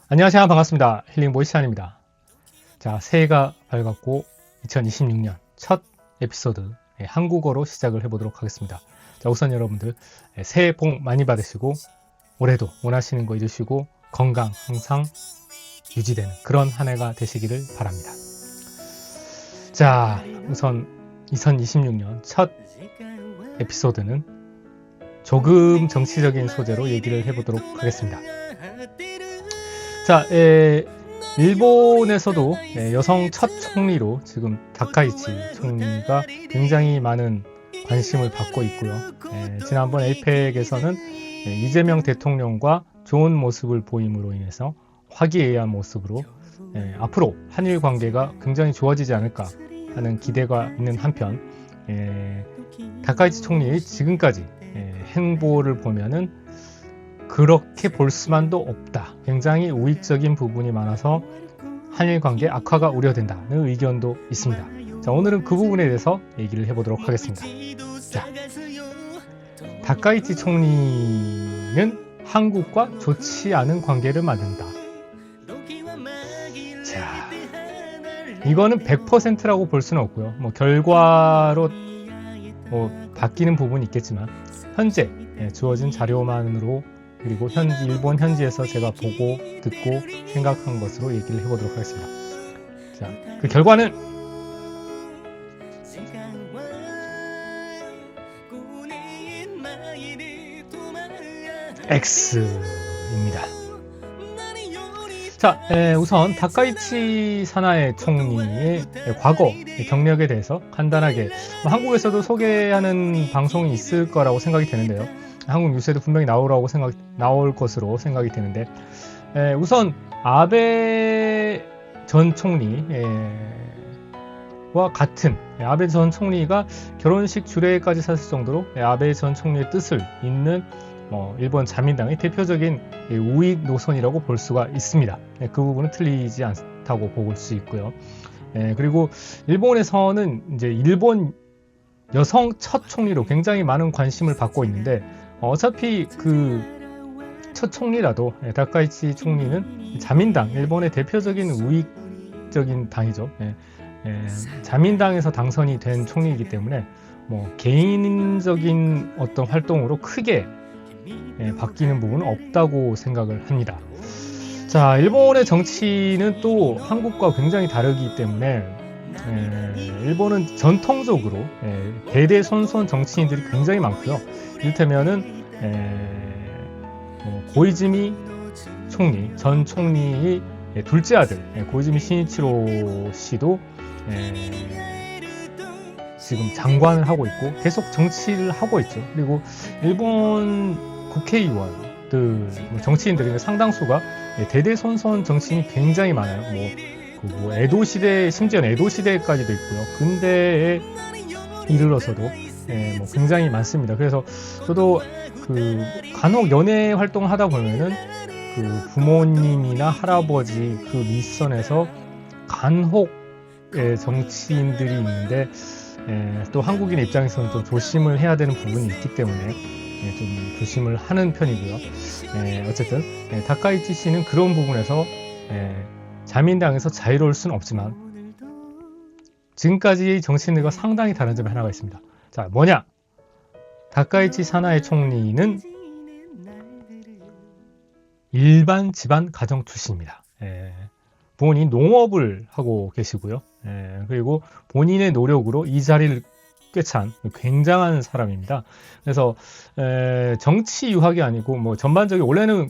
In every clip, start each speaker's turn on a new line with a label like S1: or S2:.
S1: 안녕하세요. 반갑습니다. 힐링보이 시안입니다. 자, 새해가 밝았고 2026년 첫 에피소드 한국어로 시작을 해보도록 하겠습니다. 자, 우선 여러분들 새해 복 많이 받으시고 올해도 원하시는 거 이루시고 건강 항상 유지되는 그런 한 해가 되시기를 바랍니다. 자, 우선 2026년 첫 에피소드는 조금 정치적인 소재로 얘기를 해보도록 하겠습니다. 자, 일본에서도 여성 첫 총리로 지금 다카이치 총리가 굉장히 많은 관심을 받고 있고요. 지난번 에이펙에서는 이재명 대통령과 좋은 모습을 보임으로 인해서 화기애애한 모습으로 앞으로 한일 관계가 굉장히 좋아지지 않을까 하는 기대가 있는 한편 다카이치 총리의 지금까지 행보를 보면은 그렇게 볼 수만도 없다. 굉장히 우익적인 부분이 많아서 한일 관계 악화가 우려된다는 의견도 있습니다. 자, 오늘은 그 부분에 대해서 얘기를 해보도록 하겠습니다. 자, 다카이치 총리는 한국과 좋지 않은 관계를 만든다. 자, 이거는 100%라고 볼 수는 없고요. 뭐 결과로 바뀌는 부분이 있겠지만 현재 주어진 자료만으로 그리고 일본 현지에서 제가 보고 듣고 생각한 것으로 얘기를 해보도록 하겠습니다. 자, 그 결과는 X입니다. 자, 우선 다카이치 사나에 총리의 과거 경력에 대해서 간단하게 한국에서도 소개하는 방송이 있을 거라고 생각이 되는데요. 한국 뉴스에도 분명히 나올 것으로 생각이 되는데, 우선 아베 전 총리와 같은 아베 전 총리가 결혼식 주례까지 샀을 정도로 아베 전 총리의 뜻을 잇는 일본 자민당의 대표적인 우익 노선이라고 볼 수가 있습니다. 그 부분은 틀리지 않다고 볼 수 있고요. 그리고 일본에서는 이제 일본 여성 첫 총리로 굉장히 많은 관심을 받고 있는데, 어차피 그 첫 총리라도 다카이치 총리는 자민당, 일본의 대표적인 우익적인 당이죠. 자민당에서 당선이 된 총리이기 때문에 개인적인 어떤 활동으로 크게 바뀌는 부분은 없다고 생각을 합니다. 자, 일본의 정치는 또 한국과 굉장히 다르기 때문에 일본은 전통적으로 대대손손 정치인들이 굉장히 많고요. 이를테면은 고이즈미 총리, 전 총리의 둘째 아들 고이즈미 신이치로 씨도 지금 장관을 하고 있고 계속 정치를 하고 있죠. 그리고 일본 국회의원들, 정치인들이 상당수가 대대손손 정치인이 굉장히 많아요. 에도 시대, 심지어는 에도 시대까지도 있고요. 근대에 이르러서도 굉장히 많습니다. 그래서 저도 간혹 연애 활동을 하다 보면은 부모님이나 할아버지 윗선에서 간혹 정치인들이 있는데, 또 한국인의 입장에서는 좀 조심을 해야 되는 부분이 있기 때문에 좀 조심을 하는 편이고요. 어쨌든 다카이치 씨는 그런 부분에서 자민당에서 자유로울 수는 없지만 지금까지의 정치인들과 상당히 다른 점이 하나가 있습니다. 자, 뭐냐? 다카이치 사나에 총리는 일반 집안 가정 출신입니다. 부모님이 농업을 하고 계시고요. 그리고 본인의 노력으로 이 자리를 꿰찬 굉장한 사람입니다. 그래서 정치 유학이 아니고 전반적인 원래는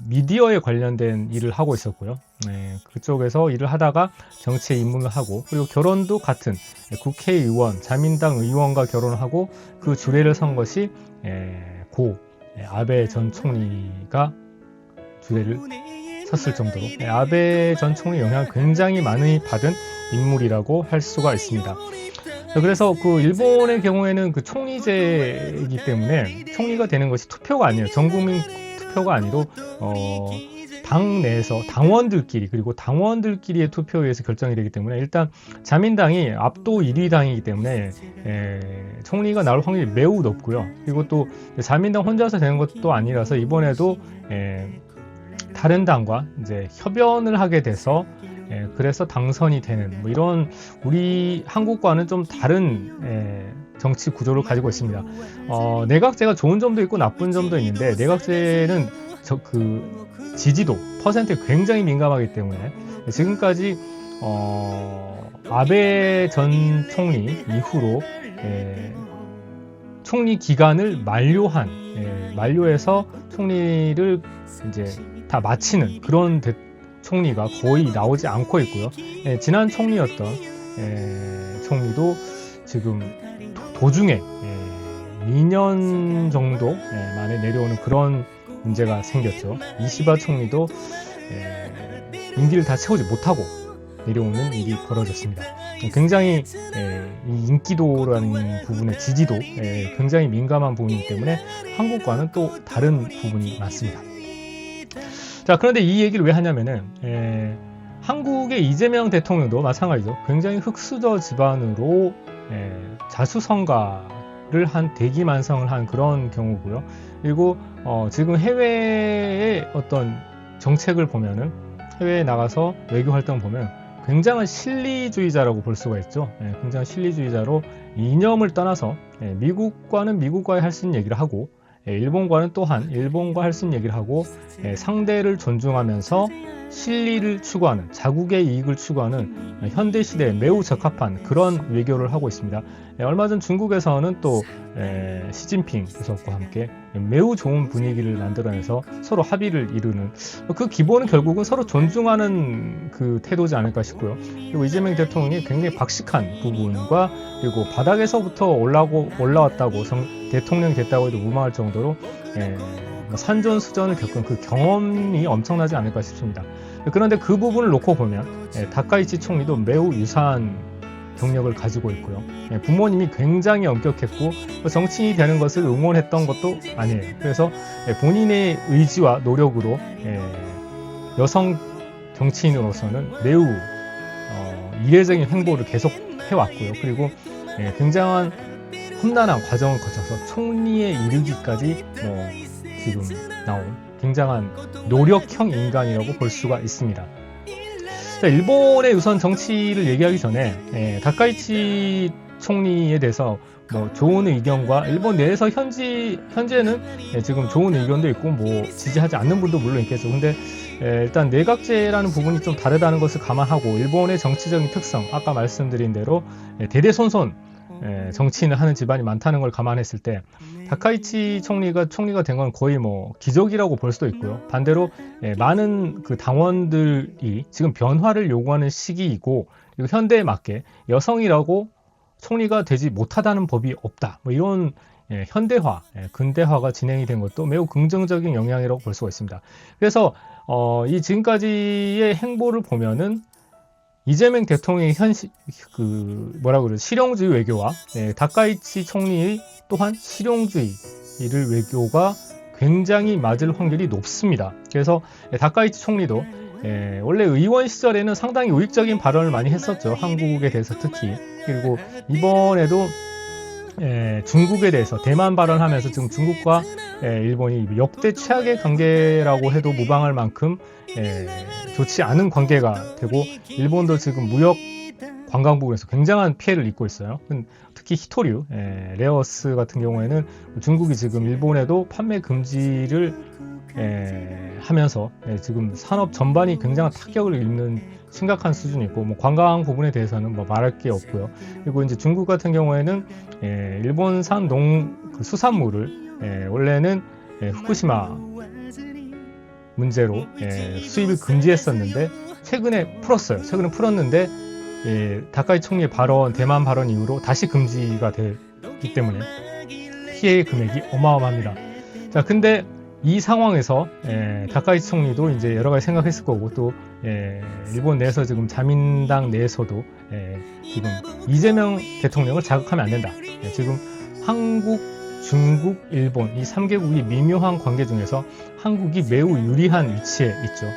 S1: 미디어에 관련된 일을 하고 있었고요. 그쪽에서 일을 하다가 정치에 입문을 하고, 그리고 결혼도 같은 국회의원, 자민당 의원과 결혼을 하고 그 주례를 선 것이 아베 전 총리가 주례를 섰을 정도로 아베 전 총리 영향을 굉장히 많이 받은 인물이라고 할 수가 있습니다. 그래서 일본의 경우에는 총리제이기 때문에 총리가 되는 것이 투표가 아니에요. 전국민 투표가 아니고 당 내에서 당원들끼리, 그리고 당원들끼리의 투표에 의해서 결정이 되기 때문에 일단 자민당이 압도 1위 당이기 때문에 총리가 나올 확률이 매우 높고요. 그리고 또 자민당 혼자서 되는 것도 아니라서 이번에도 다른 당과 이제 협연을 하게 돼서 그래서 당선이 되는 뭐 이런 우리 한국과는 좀 다른 정치 구조를 가지고 있습니다. 내각제가 좋은 점도 있고 나쁜 점도 있는데 내각제는 그 지지도 퍼센트에 굉장히 민감하기 때문에 지금까지 아베 전 총리 이후로 총리 기간을 만료해서 총리를 이제 다 마치는 그런 총리가 거의 나오지 않고 있고요. 지난 총리였던 총리도 지금 도중에 2년 정도 만에 내려오는 그런 문제가 생겼죠. 이시바 총리도 임기를 다 채우지 못하고 내려오는 일이 벌어졌습니다. 굉장히 이 인기도라는 부분의 지지도 굉장히 민감한 부분이기 때문에 한국과는 또 다른 부분이 많습니다. 자, 그런데 이 얘기를 왜 하냐면은 한국의 이재명 대통령도 마찬가지죠. 굉장히 흑수저 집안으로 자수성가를 한 대기만성을 한 그런 경우고요. 그리고 지금 해외의 어떤 정책을 보면은 해외에 나가서 외교 활동을 보면 굉장한 실리주의자라고 볼 수가 있죠. 굉장한 실리주의자로 이념을 떠나서 미국과는 미국과의 할 수 있는 얘기를 하고 일본과는 또한 일본과 할 수 있는 얘기를 하고 상대를 존중하면서 실리를 추구하는 자국의 이익을 추구하는 현대 시대에 매우 적합한 그런 외교를 하고 있습니다. 얼마 전 중국에서는 또 시진핑 주석과 함께 매우 좋은 분위기를 만들어내서 서로 합의를 이루는 그 기본은 결국은 서로 존중하는 그 태도지 않을까 싶고요. 그리고 이재명 대통령이 굉장히 박식한 부분과 그리고 바닥에서부터 올라왔다고 대통령이 됐다고 해도 무방할 정도로 산전수전을 겪은 그 경험이 엄청나지 않을까 싶습니다. 그런데 그 부분을 놓고 보면 다카이치 총리도 매우 유사한 경력을 가지고 있고요. 부모님이 굉장히 엄격했고 정치인이 되는 것을 응원했던 것도 아니에요. 그래서 본인의 의지와 노력으로 여성 정치인으로서는 매우 이례적인 행보를 계속 해왔고요. 그리고 굉장한 험난한 과정을 거쳐서 총리에 이르기까지 지금 나온 굉장한 노력형 인간이라고 볼 수가 있습니다. 자, 일본의 우선 정치를 얘기하기 전에 다카이치 총리에 대해서 좋은 의견과 일본 내에서 현재는 지금 좋은 의견도 있고 지지하지 않는 분도 물론 있겠죠. 근데 일단 내각제라는 부분이 좀 다르다는 것을 감안하고 일본의 정치적인 특성, 아까 말씀드린 대로 대대손손 정치인을 하는 집안이 많다는 걸 감안했을 때 다카이치 총리가 된 건 거의 기적이라고 볼 수도 있고요. 반대로 많은 그 당원들이 지금 변화를 요구하는 시기이고 그리고 현대에 맞게 여성이라고 총리가 되지 못하다는 법이 없다. 이런 현대화, 근대화가 진행이 된 것도 매우 긍정적인 영향이라고 볼 수가 있습니다. 그래서 이 지금까지의 행보를 보면은 이재명 대통령의 실용주의 외교와 다카이치 총리의 또한 실용주의를 외교가 굉장히 맞을 확률이 높습니다. 그래서 다카이치 총리도 원래 의원 시절에는 상당히 우익적인 발언을 많이 했었죠. 한국에 대해서 특히. 그리고 이번에도 중국에 대해서 대만 발언하면서 지금 중국과 일본이 역대 최악의 관계라고 해도 무방할 만큼 좋지 않은 관계가 되고 일본도 지금 무역 관광 부분에서 굉장한 피해를 입고 있어요. 특히 히토류, 레어스 같은 경우에는 중국이 지금 일본에도 판매 금지를 하면서 지금 산업 전반이 굉장한 타격을 입는 심각한 수준이 있고 관광 부분에 대해서는 말할 게 없고요. 그리고 이제 중국 같은 경우에는 일본산 수산물을 원래는 후쿠시마 문제로 수입을 금지했었는데 최근에 풀었는데 다카이치 총리의 대만 발언 이후로 다시 금지가 되기 때문에 피해의 금액이 어마어마합니다. 자, 근데 이 상황에서 다카이치 총리도 이제 여러 가지 생각했을 거고 또 일본 내에서 지금 자민당 내에서도 지금 이재명 대통령을 자극하면 안 된다. 지금 한국, 중국, 일본 이 3개국이 미묘한 관계 중에서 한국이 매우 유리한 위치에 있죠.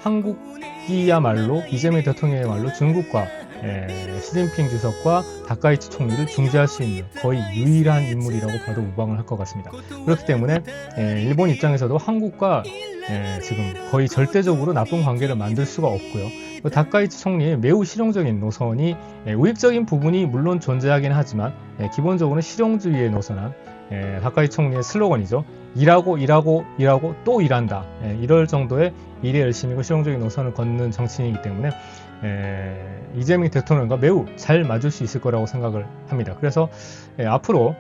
S1: 한국이야말로 이재명 대통령이야말로 중국과 시진핑 주석과 다카이치 총리를 중재할 수 있는 거의 유일한 인물이라고 봐도 무방을 할 것 같습니다. 그렇기 때문에 일본 입장에서도 한국과 지금 거의 절대적으로 나쁜 관계를 만들 수가 없고요. 다카이치 총리의 매우 실용적인 노선이 우익적인 부분이 물론 존재하긴 하지만 기본적으로는 실용주의에 노선한 다카이치 총리의 슬로건이죠. 일하고 일하고 일하고 또 일한다. 이럴 정도의 일에 열심이고 실용적인 노선을 걷는 정치인이기 때문에 이재명 대통령과 매우 잘 맞을 수 있을 거라고 생각을 합니다. 그래서 앞으로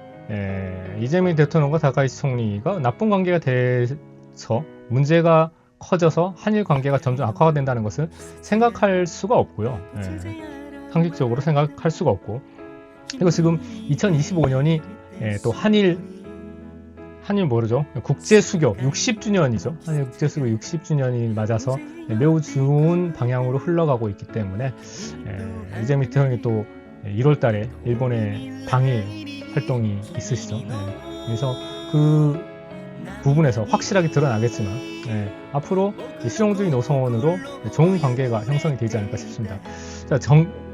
S1: 이재명 대통령과 다카이치 총리가 나쁜 관계가 돼서 문제가 커져서 한일 관계가 점점 악화가 된다는 것을 생각할 수가 없고요. 상식적으로 생각할 수가 없고, 그리고 지금 2025년이 또 한일 뭐죠? 국제수교 60주년이죠. 한일 국제수교 60주년이 맞아서 매우 좋은 방향으로 흘러가고 있기 때문에 이재명 대통령이 또 1월 달에 일본에 방일 활동이 있으시죠. 그래서 그 부분에서 확실하게 드러나겠지만 앞으로 실용주의 노선으로 좋은 관계가 형성이 되지 않을까 싶습니다. 자,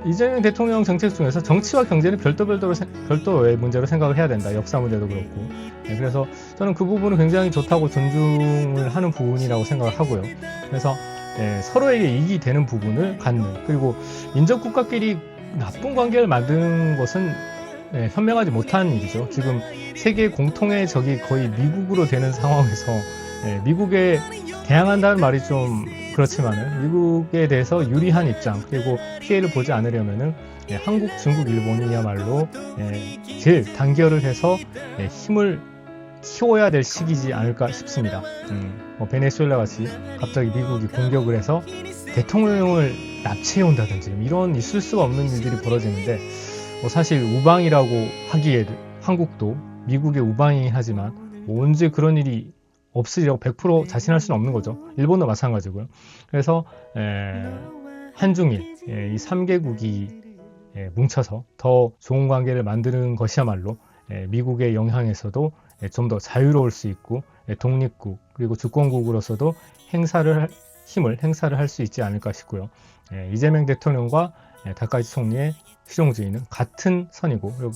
S1: 이재명 대통령 정책 중에서 정치와 경제는 별도의 문제로 생각을 해야 된다. 역사 문제도 그렇고. 그래서 저는 그 부분은 굉장히 좋다고 존중을 하는 부분이라고 생각을 하고요. 그래서 서로에게 이익이 되는 부분을 갖는, 그리고 인접 국가끼리 나쁜 관계를 만드는 것은 현명하지 못한 일이죠. 지금 세계 공통의 적이 거의 미국으로 되는 상황에서 미국에 대항한다는 말이 좀 그렇지만은 미국에 대해서 유리한 입장, 그리고 피해를 보지 않으려면은 한국, 중국, 일본이야말로 제일 단결을 해서 힘을 키워야 될 시기지 않을까 싶습니다. 베네수엘라 같이 갑자기 미국이 공격을 해서 대통령을 납치해 온다든지 이런 있을 수가 없는 일들이 벌어지는데, 사실 우방이라고 하기에도 한국도 미국의 우방이긴 하지만 언제 그런 일이 없으리라고 100% 자신할 수는 없는 거죠. 일본도 마찬가지고요. 그래서 한중일 이 3개국이 뭉쳐서 더 좋은 관계를 만드는 것이야말로 미국의 영향에서도 좀 더 자유로울 수 있고 독립국 그리고 주권국으로서도 힘을 행사를 할 수 있지 않을까 싶고요. 이재명 대통령과 다카이치 총리의 실용주의는 같은 선이고, 그리고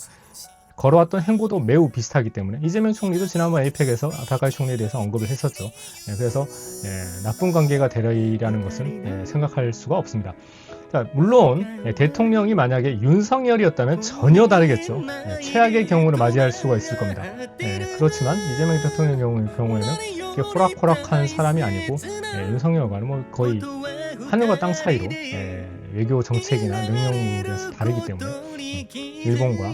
S1: 걸어왔던 행보도 매우 비슷하기 때문에 이재명 총리도 지난번 에이펙에서 다카이치 총리에 대해서 언급을 했었죠. 그래서 나쁜 관계가 되리라는 것은 생각할 수가 없습니다. 자, 물론 대통령이 만약에 윤석열이었다면 전혀 다르겠죠. 최악의 경우를 맞이할 수가 있을 겁니다. 그렇지만 이재명 대통령 경우에는 이렇게 호락호락한 사람이 아니고 윤석열과는 거의 하늘과 땅 사이로 외교 정책이나 능력에서 다르기 때문에 일본과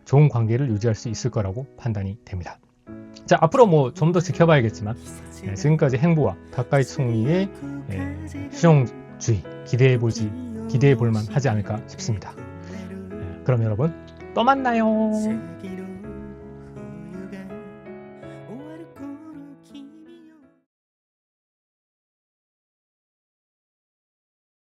S1: 좋은 관계를 유지할 수 있을 거라고 판단이 됩니다. 자, 앞으로 좀 더 지켜봐야겠지만 지금까지 행보와 다카이치 총리의 실용주의 기대해 볼 만 하지 않을까 싶습니다. 그럼 여러분 또 만나요.